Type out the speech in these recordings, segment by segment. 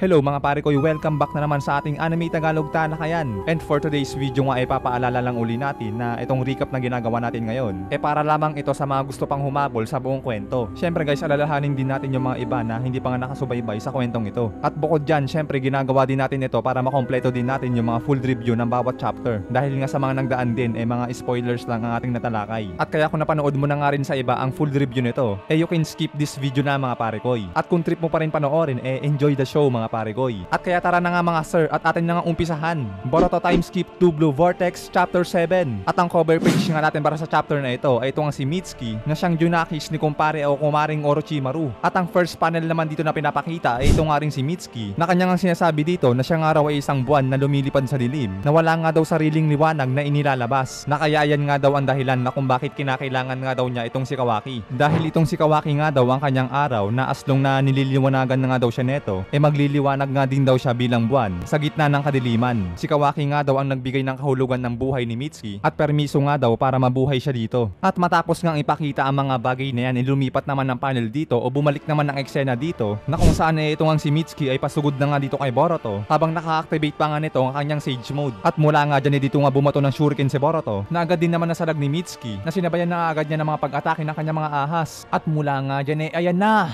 Hello mga pare ko, welcome back na naman sa ating Anime Tagalog Talakayan. And for today's video nga ay papaalala lang uli natin na itong recap na ginagawa natin ngayon para lamang ito sa mga gusto pang humabol sa buong kwento. Syempre guys, alalahanin din natin yung mga iba na hindi pa nga nakasubaybay sa kwentong ito. At bukod dyan, syempre ginagawa din natin ito para makompleto din natin yung mga full review ng bawat chapter. Dahil nga sa mga nagdaan din mga spoilers lang ang ating natalakay. At kaya kung napanood mo na nga rin sa iba ang full review nito, you can skip this video na mga pare ko. At kung trip mo pa rin panoorin, enjoy the show mga pare ko. At kaya tara na nga mga sir at atin na nga umpisahan. Boruto Time Skip 2 Blue Vortex Chapter 7. At ang cover page nga natin para sa chapter na ito ay ito nga si Mitsuki na siyang Junakis ni kumpare o kumaring Orochimaru. At ang first panel naman dito na pinapakita ay ito nga rin si Mitsuki na kanya nga sinasabi dito na siya nga raw ay isang buwan na lumilipad sa dilim na wala nga daw sariling liwanag na inilalabas. Na kaya yan nga daw ang dahilan na kung bakit kinakailangan nga daw niya itong si Kawaki. Dahil itong si Kawaki nga daw ang kanyang araw na aslong na nililiwanagan na nga daw siya neto magliliwanag nga din daw siya bilang buwan sa gitna ng kadiliman. Si Kawaki nga daw ang nagbigay ng kahulugan ng buhay ni Mitsuki at permiso nga daw para mabuhay siya dito. At matapos ngang ipakita ang mga bagay na yan, lumipat naman ng panel dito o bumalik naman ng eksena dito na kung saan ito nga si Mitsuki ay pasugod na nga dito kay Boruto habang naka-activate pa nga nito ang kanyang Sage Mode. At mula nga dyan dito nga bumato ng Shuriken si Boruto na agad din naman nasalag ni Mitsuki na sinabayan na agad niya ng mga pag-atake ng kanyang mga ahas. At mula nga dyan ayan na!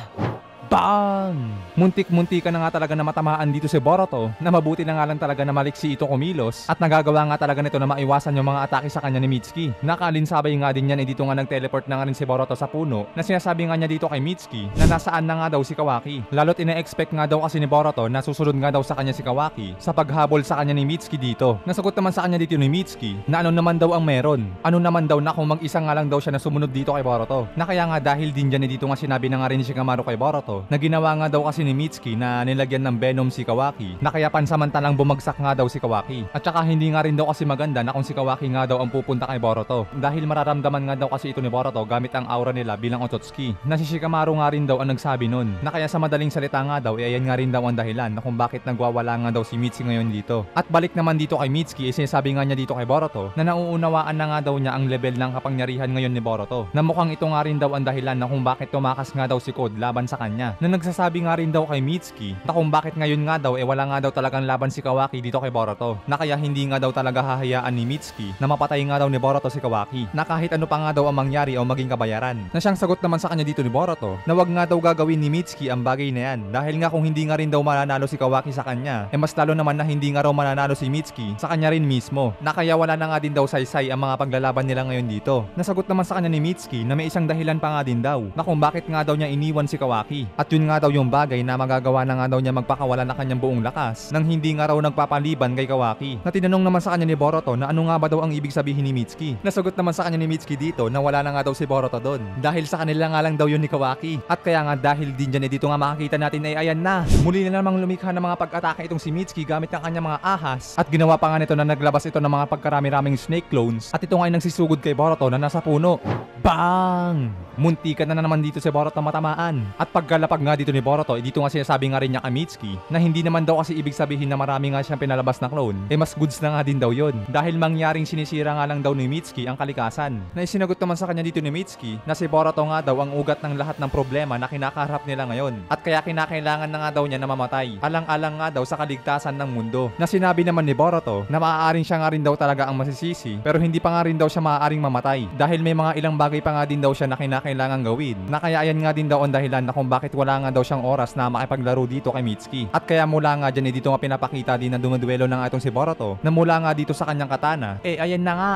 Bang! Muntik-muntika na nga talaga na matamaan dito si Boruto na mabuti na nga lang talaga na maliksi ito kumilos at nagagawa nga talaga nito na maiwasan yung mga atake sa kanya ni Mitsuki. Nakalinsabay nga din yan dito nga nag-teleport na nga rin si Boruto sa puno na sinasabi nga niya dito kay Mitsuki na nasaan na nga daw si Kawaki. Lalo't ina-expect nga daw kasi ni Boruto na susunod nga daw sa kanya si Kawaki sa paghabol sa kanya ni Mitsuki dito. Nasagot naman sa kanya dito ni Mitsuki na ano naman daw ang meron. Ano naman daw na kung mag-isa nga lang daw siya na sumunod dito kay Boruto. Na kaya nga dahil din dyan dito nga sinabi na nga rin ni Shikamaru kay Boruto na ginawa nga daw kasi ni Mitsuki na nilagyan ng venom si Kawaki na kaya pansamantalang bumagsak nga daw si Kawaki. At saka hindi nga rin daw kasi maganda na kung si Kawaki nga daw ang pupunta kay Boruto dahil mararamdaman nga daw kasi ito ni Boruto gamit ang aura nila bilang Otsutsuki. Na si Shikamaru nga rin daw ang nagsabi nun na kaya sa madaling salita nga daw ayan nga rin daw ang dahilan na kung bakit nagwawala nga daw si Mitsuki ngayon dito. At balik naman dito kay Mitsuki sinasabi nga niya dito kay Boruto na nauunawaan na nga daw niya ang level ng kapangyarihan ngayon ni Boruto na mukhang ito nga rin daw ang dahilan na kung bakit tumakas nga daw si Code laban sa kanya. Na nagsasabi nga rin daw kay Mitsuki na kung bakit ngayon nga daw wala nga daw talagang laban si Kawaki dito kay Boruto na kaya hindi nga daw talaga hahayaan ni Mitsuki na mapatay nga daw ni Boruto si Kawaki na kahit ano pa nga daw ang mangyari o maging kabayaran. Na siyang sagot naman sa kanya dito ni Boruto na wag nga daw gagawin ni Mitsuki ang bagay na yan dahil nga kung hindi nga rin daw mananalo si Kawaki sa kanya mas lalo naman na hindi nga raw mananalo si Mitsuki sa kanya rin mismo na kaya wala na nga din daw saysay ang mga paglalaban nila ngayon dito. Nasagot naman sa kanya ni Mitsuki na may isang dahilan pa nga din daw na kung bakit nga daw niya iniwan si Kawaki at yun nga daw yung bagay na magagawa na nga daw niya magpakawala na kanyang buong lakas nang hindi nga raw nagpapaliban kay Kawaki. Na tinanong naman sa kanya ni Boruto na ano nga ba daw ang ibig sabihin ni Mitsuki. Nasagot naman sa kanya ni Mitsuki dito na wala na nga daw si Boruto doon dahil sa kanila nga lang daw yun ni Kawaki. At kaya nga dahil din dyan dito nga makikita natin ay ayan na muli na namang lumikha ng mga pag-atake itong si Mitsuki gamit ng kanyang mga ahas at ginawa pa nga nito na naglabas ito ng mga pagkarami-raming snake clones at ito nga ay nagsisugod kay Boruto na nasa puno. Bang! Muntikan na naman dito si Boruto matamaan. At pagkalapag nga dito ni Boruto, dito nga sinasabi nga rin niya kay Mitsuki na hindi naman daw kasi ibig sabihin na marami nga siyang pinalabas na clone. Mas goods na nga din daw yon dahil mangyaring sinisira nga lang daw ni Mitsuki ang kalikasan. Na isinagot naman sa kanya dito ni Mitsuki na si Boruto nga daw ang ugat ng lahat ng problema na kinakaharap nila ngayon. At kaya kinakailangan na nga daw niya na mamatay. Alang-alang nga daw sa kaligtasan ng mundo. Na sinabi naman ni Boruto na maaaring siya nga rin daw talaga ang masisisi pero hindi pa nga rin daw siya maaaring mamatay dahil may mga ilang bagay pa nga din daw siya na kinakailangan gawin. Na kaya ayan nga din daw ang dahilan na kung bakit wala nga daw siyang oras na makipaglaro dito kay Mitsuki. At kaya mula nga dyan dito nga pinapakita din na dumaduelo na nga itong si Boruto na mula nga dito sa kanyang katana ayan na nga.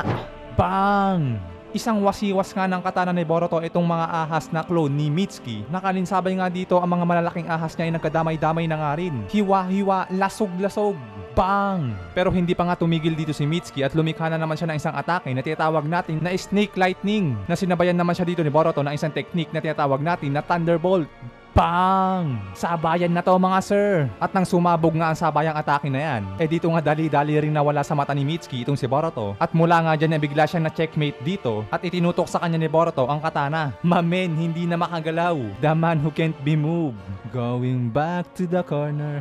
Bang! Isang wasiwas nga ng katana ni Boruto itong mga ahas na clone ni Mitsuki. Nakalinsabay nga dito ang mga malalaking ahas niya ay nagkadamay-damay na nga rin. Hiwa-hiwa, lasog-lasog. Bang! Pero hindi pa nga tumigil dito si Mitsuki at lumikha na naman siya ng isang atake na tinatawag natin na Snake Lightning. Na sinabayan naman siya dito ni Boruto ng isang technique na tinatawag natin na Thunderbolt. Bang! Sabayan na to mga sir! At nang sumabog nga ang sabayang atake na yan, dito nga dali-dali ring nawala sa mata ni Mitsuki itong si Boruto. At mula nga dyan bigla siyang na-checkmate dito at itinutok sa kanya ni Boruto ang katana. Mamen, hindi na makagalaw. The man who can't be moved. Going back to the corner.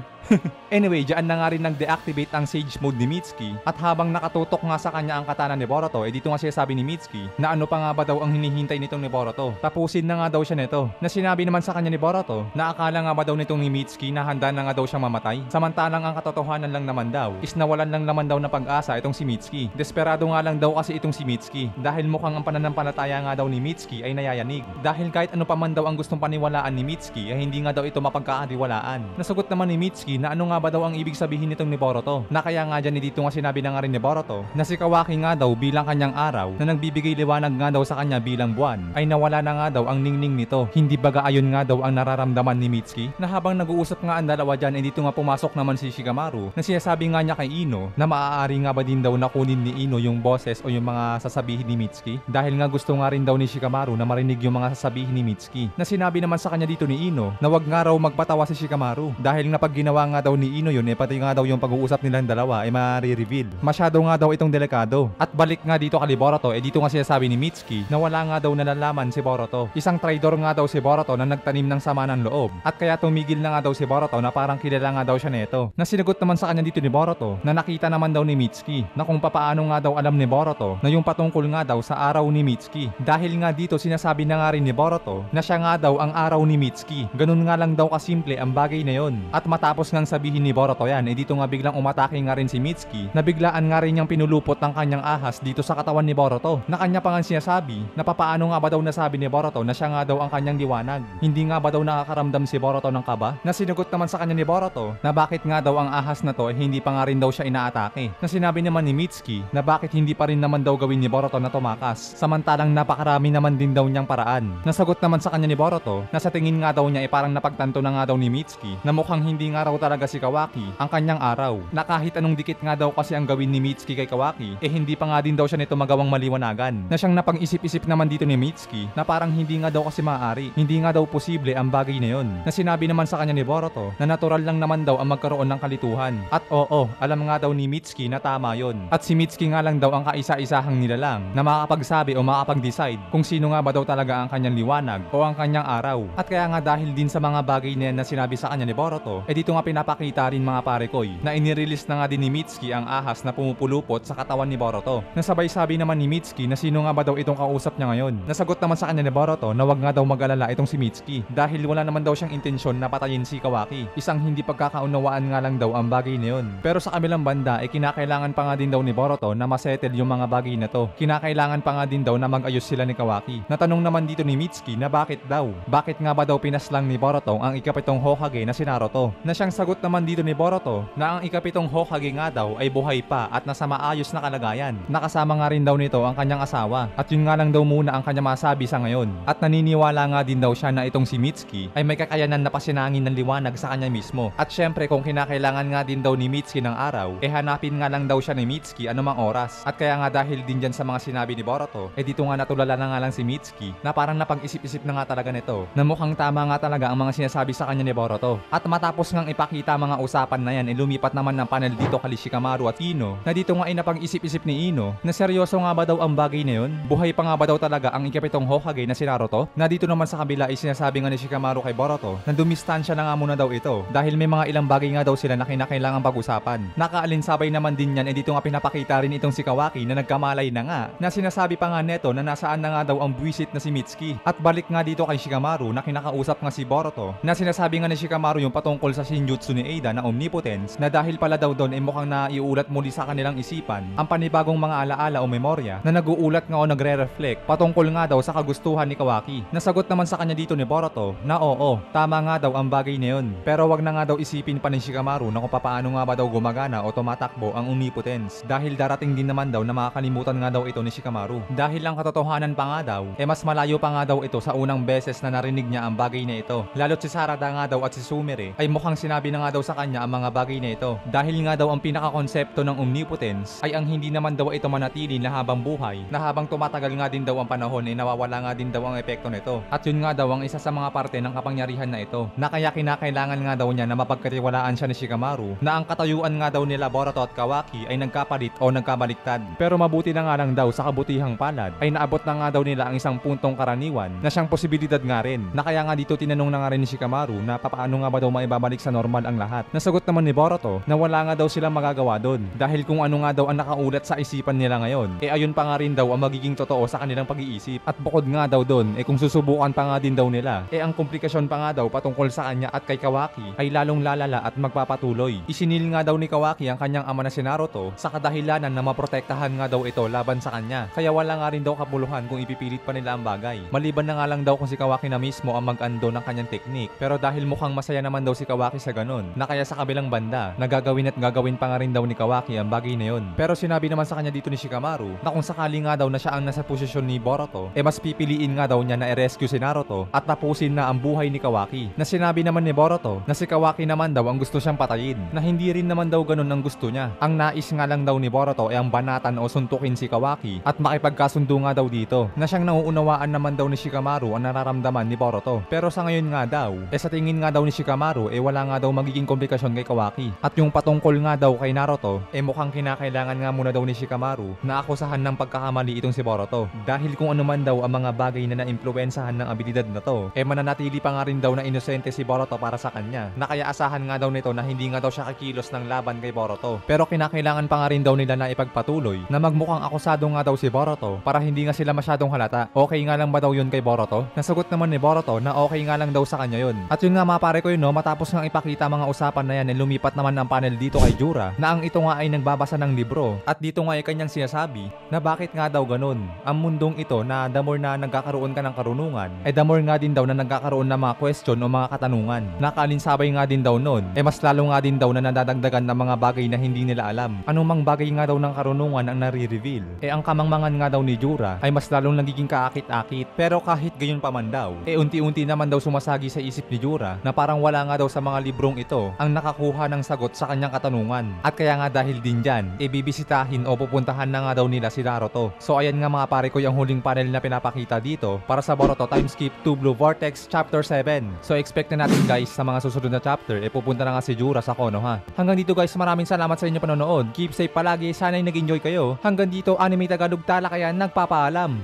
Anyway, dyan na nga rin nag-deactivate ang Sage Mode ni Mitsuki at habang nakatutok nga sa kanya ang katana ni Boruto, dito nga siya sabi ni Mitsuki na ano pa nga ba daw ang hinihintay nitong ni Boruto. Tapusin na nga daw siya nito. Na sinabi naman sa kanya ni Boruto Boruto na akala nga ba daw nitong ni Mitsuki na handa na nga daw siyang mamatay. Samantalang ang katotohanan lang naman daw is nawalan lang naman daw na pag-asa itong si Mitsuki. Desperado nga lang daw kasi itong si Mitsuki dahil mukhang ang pananampalataya nga daw ni Mitsuki ay nayayanig. Dahil kahit ano pa man daw ang gustong paniwalaan ni Mitsuki ay hindi nga daw ito mapagkakatiwalaan. Nasagot naman ni Mitsuki na ano nga ba daw ang ibig sabihin nitong ni Boruto. Na kaya nga dyan dito nga sinabi na nga rin ni Boruto na si Kawaki nga daw bilang kanyang araw na nagbibigay liwanag nga daw sa kanya bilang buwan ay nawala na nga daw ang ningning nito. Hindi baga ayon nga daw ang nararamdaman ni Mitsuki na habang nag-uusap nga ang dalawa dyan ay dito nga pumasok naman si Shikamaru na sinasabi nga niya kay Ino na maaari nga ba din daw na kunin ni Ino yung boses o yung mga sasabihin ni Mitsuki dahil nga gusto nga rin daw ni Shikamaru na marinig yung mga sasabihin ni Mitsuki. Na sinabi naman sa kanya dito ni Ino na wag nga raw magpatawa si Shikamaru dahil nga pag ginawa nga daw ni Ino yun pati nga daw yung pag-uusap nilang dalawa ay ma-reveal. Masyado nga daw itong delikado. At balik nga dito kay Boruto dito nga sinasabi ni Mitsuki na wala nga daw nalalaman si Boruto. Isang traidor nga daw si Boruto na nagtanim ng sama ng loob at kaya tumigil na nga daw si Boruto na parang kilala nga daw siya neto. Na sinagot naman sa kanya dito ni Boruto na nakita naman daw ni Mitsuki na kung papaano nga daw alam ni Boruto na yung patungkol nga daw sa araw ni Mitsuki. Dahil nga dito sinasabi na nga rin ni Boruto na siya nga daw ang araw ni Mitsuki. Ganun nga lang daw kasimple ang bagay na yon. At matapos ngang sabihin ni Boruto yan dito nga biglang umatake nga rin si Mitsuki na biglaan nga rin niyang pinulupot ng kanyang ahas dito sa katawan ni Boruto. Na kanya pa nga sinasabi na papaano nga ba daw nasabi ni Boruto na siya nga daw ang kanyang liwanag. Hindi nga ba daw nakakaramdam si Boruto ng kaba? Na sinagot naman sa kanya ni Boruto na bakit nga daw ang ahas na to hindi pa nga rin daw siya inaatake. Na sinabi naman ni Mitsuki na bakit hindi pa rin naman daw gawin ni Boruto na tumakas. Samantalang napakarami naman din daw niyang paraan. Nasagot naman sa kanya ni Boruto na sa tingin nga daw niya parang napagtanto na nga daw ni Mitsuki na mukhang hindi nga raw talaga si Kawaki ang kanyang araw. Na kahit anong dikit nga daw kasi ang gawin ni Mitsuki kay Kawaki hindi pa nga din daw siya nito magawang maliwanagan. Na siyang napang-isip-isip naman dito ni Mitsuki na parang hindi nga daw kasi maaari. Hindi nga daw posible ang bagay na yon. Na sinabi naman sa kanya ni Boruto na natural lang naman daw ang magkaroon ng kalituhan. At oo, alam nga daw ni Mitsuki na tama yon. At si Mitsuki nga lang daw ang kaisa-isahang nilalang na makakapagsabi o makakapag-decide kung sino nga ba daw talaga ang kanyang liwanag o ang kanyang araw. At kaya nga dahil din sa mga bagay na yan na sinabi sa kanya ni Boruto dito nga pinapakita rin mga parekoy na inirelease na nga din ni Mitsuki ang ahas na pumupulupot sa katawan ni Boruto. Nasabay sabi naman ni Mitsuki na sino nga ba daw itong kausap niya ngayon. Nasagot naman sa kanya ni Boruto na wag nga daw mag-alala itong si Mitsuki dahil wala naman daw siyang intensyon na patayin si Kawaki. Isang hindi pagkakaunawaan nga lang daw ang bagay na yun. Pero sa kabilang banda kinakailangan pa nga din daw ni Boruto na masettle yung mga bagay na to. Kinakailangan pa nga din daw na mag-ayos sila ni Kawaki. Natanong naman dito ni Mitsuki na bakit daw? Bakit nga ba daw pinaslang ni Boruto ang ikapitong Hokage na si Naruto? Na siyang sagot naman dito ni Boruto na ang ikapitong Hokage nga daw ay buhay pa at nasa maayos na kalagayan. Nakasama nga rin daw nito ang kanyang asawa at yun nga lang daw muna ang kanya masabi sa ngayon. At naniniwala nga din daw siya na itong si Mitsuki ay may kakayanan na pasinangin ng liwanag sa kanya mismo. At syempre kung kinakailangan nga din daw ni Mitsuki ng araw hanapin nga lang daw siya ni Mitsuki anumang oras. At kaya nga dahil din dyan sa mga sinabi ni Boruto dito nga natulala na nga lang si Mitsuki na parang napag-isip-isip na nga talaga nito na mukhang tama nga talaga ang mga sinasabi sa kanya ni Boruto. At matapos ngang ipakita mga usapan na yan lumipat naman ng panel dito kay Shikamaru at Ino na dito nga napag-isip-isip ni Ino na seryoso nga ba daw ang bagay na yun? Buhay pa nga ba daw talaga ang ikapitong Hokage na si Naruto? Na dito naman sa kabila sinasabi nga ni Shikamaru kay Boruto na dumistansya na nga muna daw ito dahil may mga ilang bagay nga daw sila na kinakailangan pag-usapan. Nakaalinsabay naman din yan dito nga pinapakita rin itong si Kawaki na nagkamalay na nga na sinasabi pa nga neto na nasaan na nga daw ang buwisit na si Mitsuki. At balik nga dito kay Shikamaru na kinakausap nga si Boruto na sinasabi nga ni Shikamaru yung patungkol sa Shinjutsu ni Ada na Omnipotence na dahil pala daw doon mukhang naiulat muli sa kanilang isipan ang panibagong mga alaala o memorya na nag-uulat nga o nagre-reflect patungkol nga daw sa kagustuhan ni Kawaki. Nasagot naman sa kanya dito ni Boruto na oo, tama nga daw ang bagay na yun. Pero wag na nga daw isipin pa ni Shikamaru na kung paano nga ba daw gumagana o tumatakbo ang Omnipotence dahil darating din naman daw na makakalimutan nga daw ito ni Shikamaru. Dahil ang katotohanan pa nga daw mas malayo pa nga daw ito sa unang beses na narinig niya ang bagay na ito. Lalo't si Sarada nga daw at si Sumire ay mukhang sinabi na nga daw sa kanya ang mga bagay na ito. Dahil nga daw ang pinaka-konsepto ng Omnipotence ay ang hindi naman daw ito manatili na habang buhay, na habang tumatagal nga din daw ang panahon nawawala nga din daw ang epekto nito. At yun nga daw ang isa sa mga parte ng kapangyarihan na ito na kaya kinakailangan nga daw niya na mapagkatiwalaan siya ni Shikamaru na ang katayuan nga daw nila Boruto at Kawaki ay nagkapalit o nagkabaliktad. Pero mabuti na nga lang daw sa kabutihang palad ay naabot na nga daw nila ang isang puntong karaniwan na siyang posibilidad nga rin na kaya nga dito tinanong na nga rin ni Shikamaru na papaano nga ba daw maibabalik sa normal ang lahat. Nasagot naman ni Boruto na wala nga daw silang magagawa doon dahil kung ano nga daw ang nakaulat sa isipan nila ngayon ayun pa nga rin daw ang magiging totoo sa kanilang pag-iisip. At bukod nga daw doon kung susubukan pa nga din daw nila ang komplikasyon pa nga daw patungkol sa kanya at kay Kawaki ay lalong lalala at magpapatuloy. Isinil nga daw ni Kawaki ang kanyang ama na si Naruto sa kadahilanan na maprotektahan nga daw ito laban sa kanya. Kaya wala nga rin daw kapuluhan kung ipipilit pa nila ang bagay. Maliban na nga lang daw kung si Kawaki na mismo ang mag-ando ng kanyang teknik. Pero dahil mukhang masaya naman daw si Kawaki sa ganun, na kaya sa kabilang banda, nagagawin at gagawin pa nga rin daw ni Kawaki ang bagay na yun. Pero sinabi naman sa kanya dito ni Shikamaru na kung sakali nga daw na siya ang nasa posisyon ni Boruto, mas pipiliin nga daw niya na i-rescue si Naruto at tapusin na ang buhay ni Kawaki. Na sinabi naman ni Boruto na si Kawaki naman daw ang gusto siyang patayin, na hindi rin naman daw ganun ang gusto niya. Ang nais nga lang daw ni Boruto ay ang banatan o suntukin si Kawaki at makipagkasundo nga daw dito, na siyang nauunawaan naman daw ni Shikamaru ang nararamdaman ni Boruto. Pero sa ngayon nga daw, sa tingin nga daw ni Shikamaru wala nga daw magiging komplikasyon kay Kawaki. At yung patungkol nga daw kay Naruto, mukhang kinakailangan nga muna daw ni Shikamaru na akusahan ng pagkakamali itong si Boruto. Dahil kung ano man daw ang mga bagay na naimpluwensahan ng abilidad na to, mananatili pa nga rin daw na inosente si Boruto para sa kanya, na kaya asahan nga daw nito na hindi nga daw siya kikilos ng laban kay Boruto. Pero kinakailangan pa nga rin daw nila na ipagpatuloy na magmukhang akusado nga daw si Boruto para hindi nga sila masyadong halata. Okay nga lang ba daw yun kay Boruto? Nasagot naman ni Boruto na okay nga lang daw sa kanya yun. At yun nga mga pare ko yun, no, matapos nga ipakita mga usapan na yan, lumipat naman ang panel dito kay Jura na ang ito nga ay nagbabasa ng libro. At dito nga ay kanyang sinasabi na bakit nga daw ganun. Ang mundong ito na the more na nagkakaroon ka ng karunungan, the more nga din daw na nagkakaroon ng mga question o mga katanungan. Nakalinsabay nga din daw nun, mas lalo nga din daw na nadadagdagan ng mga bagay na hindi nila alam. Anumang bagay nga daw ng karunungan ang nare-reveal. Ang kamangmangan nga daw ni Jura ay mas lalong nagiging kaakit-akit. Pero kahit gayon pa man daw, unti-unti naman daw sumasagi sa isip ni Jura na parang wala nga daw sa mga librong ito ang nakakuha ng sagot sa kanyang katanungan. At kaya nga dahil din dyan, bibisitahin o pupuntahan na nga daw nila si Naruto. So ayan nga mga pare ko yung huling panel na pinapakita dito para sa Boruto Time Skip 2 Blue Vortex Chapter 7. So expect na natin guys sa mga susunod na chapter, pupunta na nga si Jura sa Konoha. Hanggang dito guys, maraming salamat sa inyo panonood. Keep safe palagi, sana'y nag-enjoy kayo. Hanggang dito, Anime Tagalog Talakayan nagpapaalam.